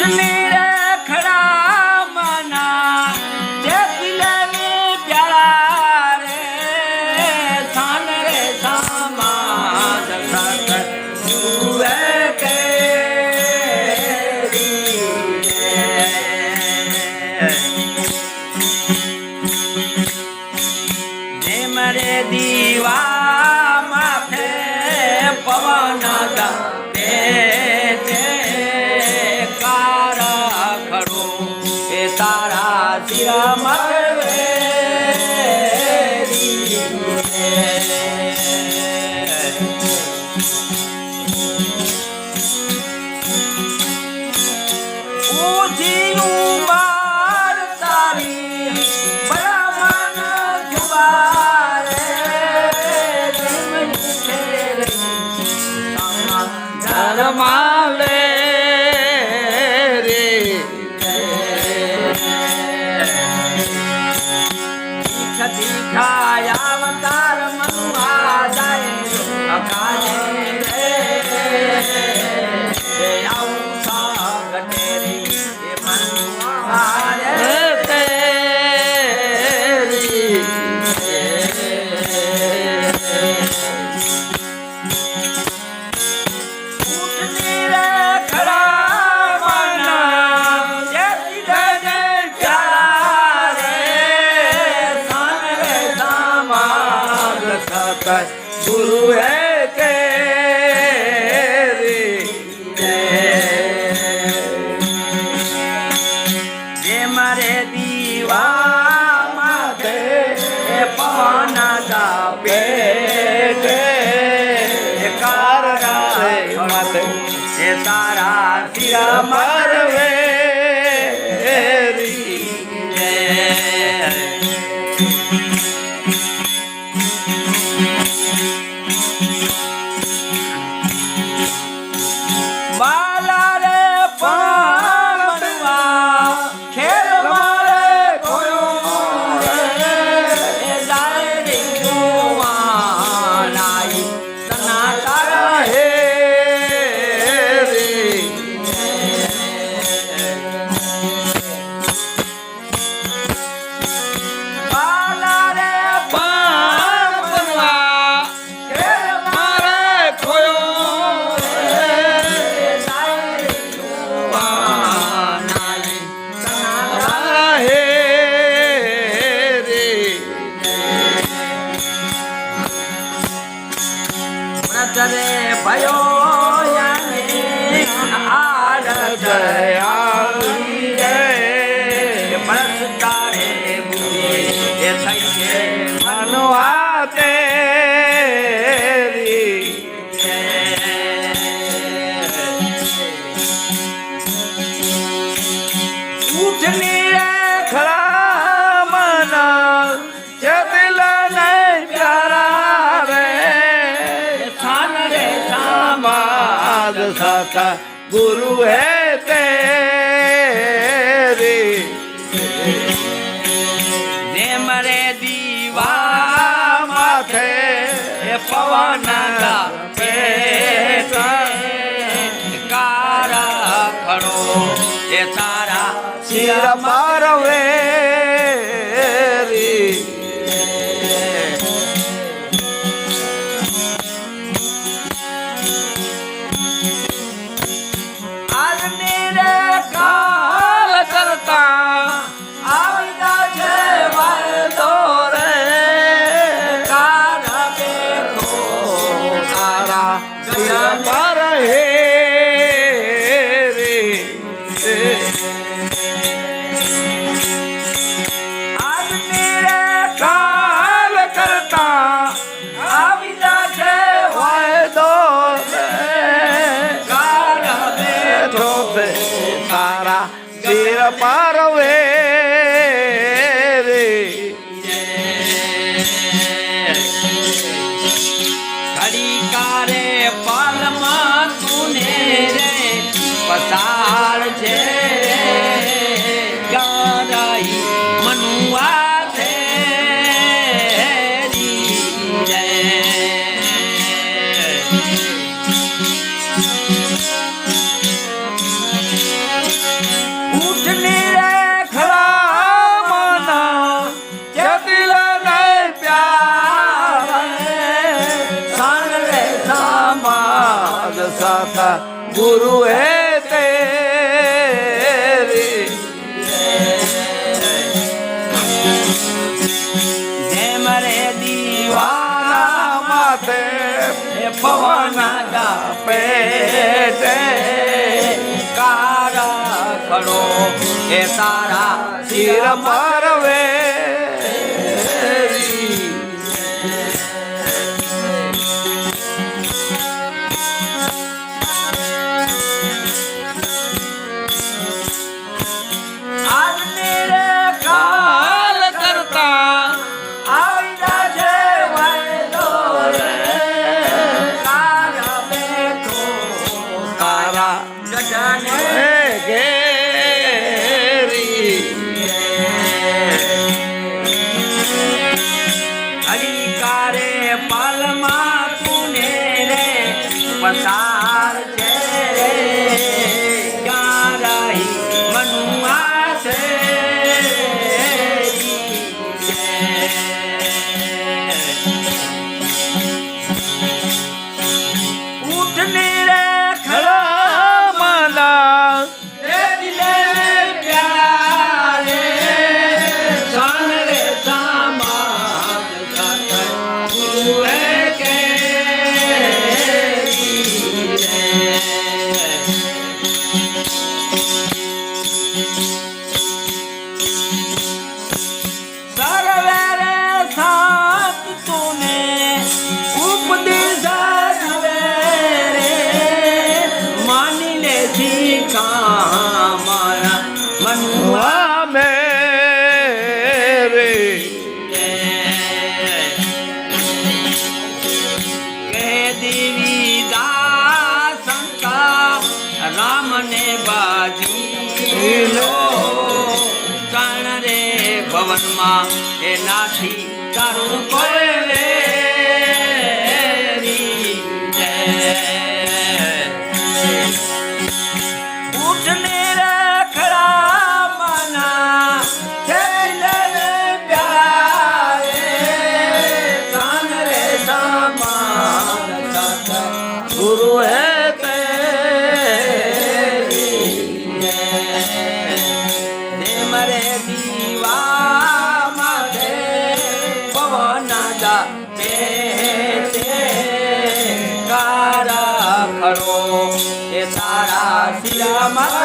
ઉઠને રે ખડા મના જે પીલે પ્યારા રે સાન રે સામા જગત સુવે કે મરે દીવા માથે પવન દે કાર ખડો એ તારા શિર મરવે ઊંચી ઉંમર તારી માલે રે તીખાયા અવતાર મનુઆ જાય અકાલે રે આવું સાગટે રે મનુઆ રે તેરી गुरु है तेरे मारे दीवा माथे पवन दापे कार माथे तारा सिर मरवे बाला रे पावनवा खेल मारे कोयो रे जाए रे जुवानाई सनाता हे रे बाला रे पावनवा खेल मारे कोयो रे भयो याने आड़ गयाली रे बरसतारे बुरे ए थैके मनवा तेरी उठनी रे खड़ा मना जे दिल नहीं प्यारा साता गुरु है तेरे जे मरे दीवा माथे पवन दापे कार खड़ो ए तारा सिर मरवे काल करता आवदा छे वायदो रे कार देखो तारा सिर पर हे रे आज मेरे काल करता आवदा छे वायदो रे कार देखो तारा सिर पारवे रे घड़ी कारे पालमा तूने रे पसार छे गाराई मनुआ तेरी रे गुरु है तेरी जय मरे दीवाना माथे पवन दा पेटे कारा खड़ो हे तारा सिर परवे आज मेरे काल करता आविदा जय वैदो रे कारा बेठो तारा गजाने घेरी હરિકારે પાલમાં તુને રે પસાર છે ક્યાં રહી મનુઆ છે ઉઠને રે ખરા माला રે દિલે રે પ્યારે જાન રે સામાન સાથ ગુરુ હે કે સર્વે રે સાથ તુને ઉપદેશ જવે રે માની લે શીખા મારા મનુઆ हुआ मेरे કે દેવી દાસંકા રામ ને બાજુ લો કણ રે ભવનમાં એનાથી તારું કોઈ રે ઉઠને રખડા મના છેલે રે પ્યારે કાન રે સામાન સાથ गुरु है तेरी દે મરે દીવા માથે પવન દા તે કારા ખરો એ તારા શિરા માં